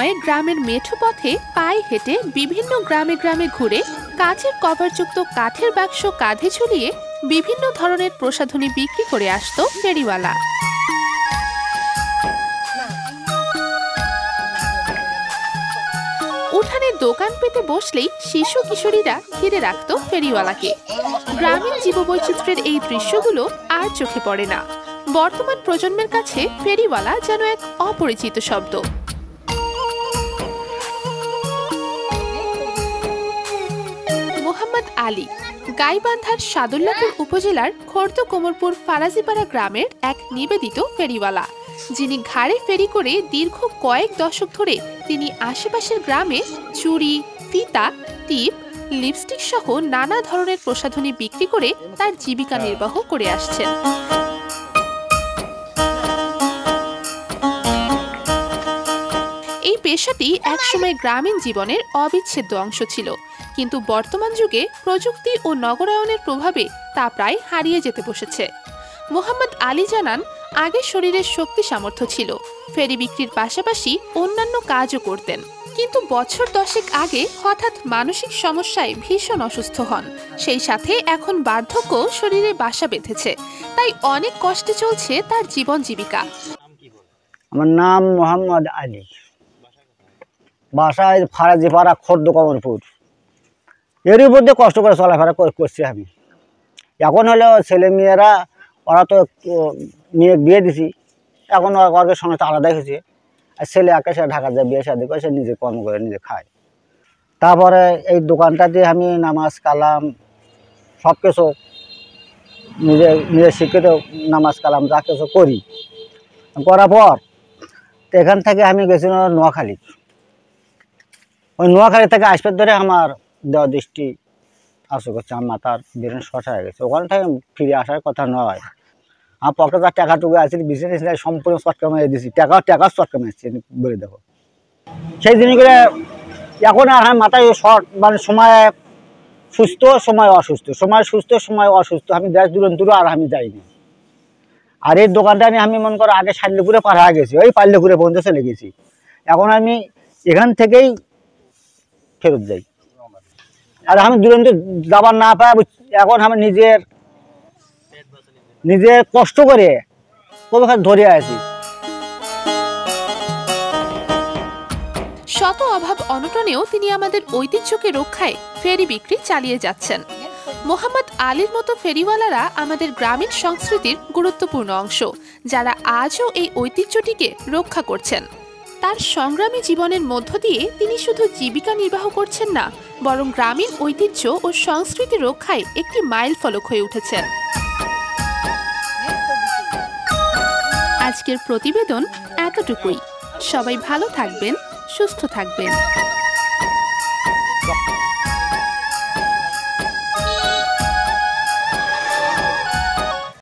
সময় গ্রামের মেঠো পথে পায়ে হেঁটে বিভিন্ন গ্রামে গ্রামে ঘুরে কাচের কভারযুক্ত কাঠের বাক্স কাঁধে ঝুলিয়ে বিভিন্ন ধরনের প্রসাধনী বিক্রি করে আসতো ফেরিওয়ালা। উঠানে দোকান পেতে বসলেই শিশু কিশোরীরা ঘিরে রাখত ফেরিওয়ালাকে। গ্রামীণ জীববৈচিত্র্যের এই দৃশ্যগুলো আর চোখে পড়ে না। বর্তমান প্রজন্মের কাছে ফেরিওয়ালা যেন এক অপরিচিত শব্দ। মোহাম্মদ আলী গাইবান্ধার সাদুল্লাপুর উপজেলার খোর্দ কোমরপুর ফারাজিপাড়া গ্রামের এক নিবেদিত ফেরিওয়ালা, যিনি ঘাড়ে ফেরি করে দীর্ঘ কয়েক দশক ধরে তিনি আশেপাশের গ্রামে চুড়ি, ফিতা, টিপ, লিপস্টিক সহ নানা ধরনের প্রসাধনী বিক্রি করে তার জীবিকা নির্বাহ করে আসছেন। এই পেশাটি একসময় গ্রামীণ জীবনের অবিচ্ছেদ্য অংশ ছিল, কিন্তু বর্তমান যুগে প্রযুক্তি ও নগরায়নের প্রভাবে তা প্রায় হারিয়ে যেতে বসেছে। মোহাম্মদ আলী জানান, আগে শরীরের শক্তি সামর্থ্য ছিল, ফেরি বিক্রির পাশাপাশি অন্যান্য কাজও করতেন, কিন্তু বছর 10 আগে হঠাৎ মানসিক সমস্যায় ভীষণ অসুস্থ হন। সেই সাথে এখন বার্ধক্য শরীরে বাসা বেঁধেছে, তাই অনেক কষ্টে চলছে তার জীবন জীবিকা। আমার নাম মোহাম্মদ আলী, বাসায় ফারাজিপাড়া খোর্দ কোমরপুর। এর উপর দিয়ে কষ্ট করে চলাফেরা করছি আমি। এখন হলো ছেলে মেয়েরা, ওরা তো মেয়ে বিয়ে দিছি, এখন ওদের সঙ্গে তো আলাদাই হয়েছে। আর ছেলে একে সে ঢাকা যায়, বিয়ে শাদি করে, সে নিজে কর্ম করে নিজে খায়। তারপরে এই দোকানটা দিয়ে আমি নামাজ কালাম সব কিছু নিজে শিক্ষিত নামাজ কালাম যা কিছু করি। করার পর এখান থেকে আমি গেছিলাম নোয়াখালী। ওই নোয়াখালী থেকে আসবে ধরে আমার দেওয়া দৃষ্টি আসে করছে, আমার মাথার ব্রেন শর্ট হয়ে গেছে। ওখান থেকে ফিরে আসার কথা নয়। আমার পকেটে যা টাকা টুকু আছে বিজনেস সম্পূর্ণ চটকা মেরে দিয়েছি, টাকা চটকা মেরেছি বলে দেখো। সেই জিনিসগুলো এখন আর আমি মাথায় শর্ট, মানে সময় সুস্থ সময় অসুস্থ, সময় সুস্থ সময় অসুস্থ, আমি দেশ দূর আর আমি যাইনি। আর এই দোকানটা নিয়ে আমি মনে করো আগে শাল্লিপুরে পার হয়ে গেছি, ওই পাল্লিপুরে পর্যন্ত চলে গেছি। এখন আমি এখান থেকেই ফেরত যাই। আর আমি দূরান্ত যাবার না পাই, এখন আমি নিজের কষ্ট করে ধরে আছি। শত অভাব অনটনেও তিনি আমাদের ঐতিহ্যকে রক্ষায় ফেরি বিক্রি চালিয়ে যাচ্ছেন। মোহাম্মদ আলীর মতো ফেরিওয়ালারা আমাদের গ্রামীণ সংস্কৃতির গুরুত্বপূর্ণ অংশ, যারা আজও এই ঐতিহ্যটিকে রক্ষা করছেন। তার সংগ্রামী জীবনের মধ্য দিয়ে তিনি শুধু জীবিকা নির্বাহ করছেন না, বরং গ্রামীণ ঐতিহ্য ও সংস্কৃতি রক্ষায় একটি মাইল ফলক হয়ে উঠেছেন। আজকের প্রতিবেদন এতটুকুই। সবাই ভালো থাকবেন, সুস্থ থাকবেন।